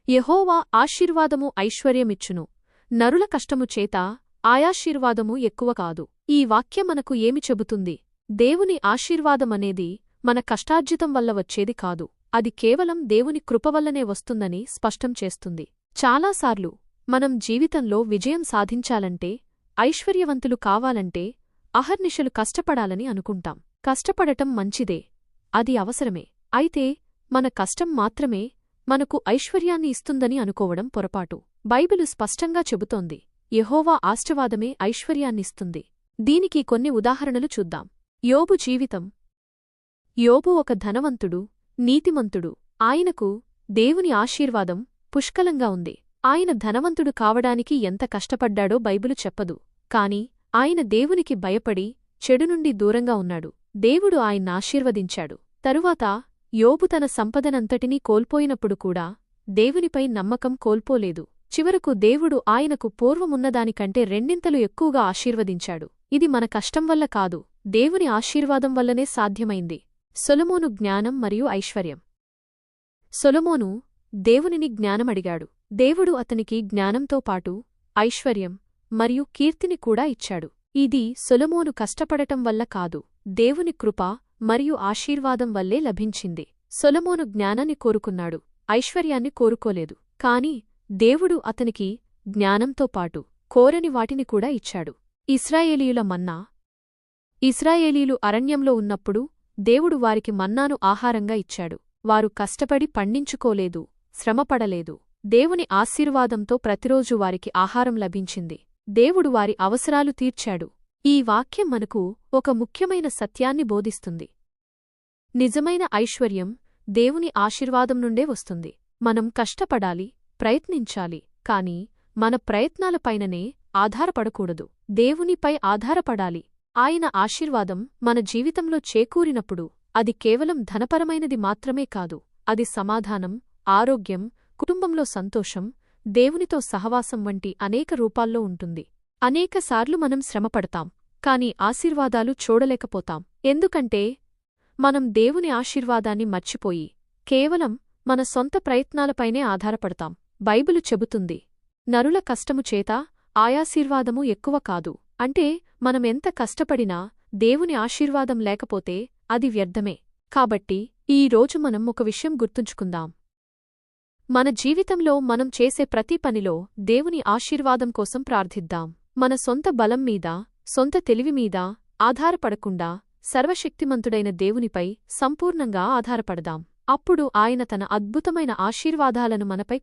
యెహోవా ఆశీర్వాదము ఐశ్వర్యమిచ్చును, నరుల కష్టము చేత ఆయాశీర్వాదము ఎక్కువ కాదు. ఈ వాక్యం మనకు ఏమి చెబుతుంది? దేవుని ఆశీర్వాదమనేది మన కష్టార్జితం వల్ల వచ్చేది కాదు, అది కేవలం దేవుని కృపవల్లనే వస్తుందని స్పష్టం చేస్తుంది. చాలాసార్లు మనం జీవితంలో విజయం సాధించాలంటే, ఐశ్వర్యవంతులు కావాలంటే అహర్నిశలు కష్టపడాలని అనుకుంటాం. కష్టపడటం మంచిదే, అది అవసరమే. అయితే మన కష్టం మాత్రమే మనకు ఐశ్వర్యాన్ని ఇస్తుందని అనుకోవడం పొరపాటు. బైబిలు స్పష్టంగా చెబుతోంది, యెహోవా ఆశీర్వాదమే ఐశ్వర్యాన్నిస్తుంది. దీనికి కొన్ని ఉదాహరణలు చూద్దాం. యోబు జీవితం. యోబు ఒక ధనవంతుడు, నీతిమంతుడు. ఆయనకు దేవుని ఆశీర్వాదం పుష్కలంగా ఉంది. ఆయన ధనవంతుడు కావడానికి ఎంత కష్టపడ్డాడో బైబిలు చెప్పదు. కాని ఆయన దేవునికి భయపడి చెడు నుండి దూరంగా ఉన్నాడు. దేవుడు ఆయన్నాశీర్వదించాడు. తరువాత యోబు తన సంపదనంతటినీ కోల్పోయినప్పుడు కూడా దేవునిపై నమ్మకం కోల్పోలేదు. చివరకు దేవుడు ఆయనకు పూర్వమున్నదానికంటే రెండింతలు ఎక్కువగా ఆశీర్వదించాడు. ఇది మన కష్టం వల్ల కాదు, దేవుని ఆశీర్వాదం వల్లనే సాధ్యమైంది. సొలొమోను జ్ఞానం మరియు ఐశ్వర్యం. సొలొమోను దేవునిని జ్ఞానమడిగాడు. దేవుడు అతనికి జ్ఞానంతో పాటు ఐశ్వర్యం మరియు కీర్తిని కూడా ఇచ్చాడు. ఇది సొలొమోను కష్టపడటం వల్ల కాదు, దేవుని కృప మరియు ఆశీర్వాదం వల్లే లభించింది. సొలొమోను జ్ఞానాన్ని కోరుకున్నాడు, ఐశ్వర్యాన్ని కోరుకోలేదు. కాని దేవుడు అతనికి జ్ఞానంతో పాటు కోరని వాటిని కూడా ఇచ్చాడు. ఇశ్రాయేలీయుల మన్నా. ఇశ్రాయేలీయులు అరణ్యంలో ఉన్నప్పుడు దేవుడు వారికి మన్నాను ఆహారంగా ఇచ్చాడు. వారు కష్టపడి పండించుకోలేదు, శ్రమపడలేదు. దేవుని ఆశీర్వాదంతో ప్రతిరోజు వారికి ఆహారం లభించింది. దేవుడు వారి అవసరాలు తీర్చాడు. ఈ వాక్యం మనకు ఒక ముఖ్యమైన సత్యాన్ని బోధిస్తుంది. నిజమైన ఐశ్వర్యం దేవుని ఆశీర్వాదం నుండే వస్తుంది. మనం కష్టపడాలి, ప్రయత్నించాలి, కాని మన ప్రయత్నాలపైననే ఆధారపడకూడదు, దేవునిపై ఆధారపడాలి. ఆయన ఆశీర్వాదం మన జీవితంలో చేకూరినప్పుడు అది కేవలం ధనపరమైనది మాత్రమే కాదు, అది సమాధానం, ఆరోగ్యం, కుటుంబంలో సంతోషం, దేవునితో సహవాసం వంటి అనేక రూపాల్లో ఉంటుంది. అనేకసార్లు మనం శ్రమపడతాం, కాని ఆశీర్వాదాలు చూడలేకపోతాం. ఎందుకంటే మనం దేవుని ఆశీర్వాదాన్ని మర్చిపోయి కేవలం మన సొంత ప్రయత్నాలపైనే ఆధారపడతాం. బైబిలు చెబుతుంది, నరుల కష్టము చేత ఆయాశీర్వాదము ఎక్కువ కాదు. అంటే మనమెంత కష్టపడినా దేవుని ఆశీర్వాదం లేకపోతే అది వ్యర్థమే. కాబట్టి ఈ రోజు మనం ఒక విషయం గుర్తుంచుకుందాం. మన జీవితంలో మనం చేసే ప్రతి పనిలో దేవుని ఆశీర్వాదం కోసం ప్రార్థిద్దాం. మన సొంత బలం మీద, సొంత తెలివిమీద ఆధారపడకుండా సర్వశక్తిమంతుడైన దేవునిపై సంపూర్ణంగా ఆధారపడదాం. అప్పుడు ఆయన తన అద్భుతమైన ఆశీర్వాదాలను మనపై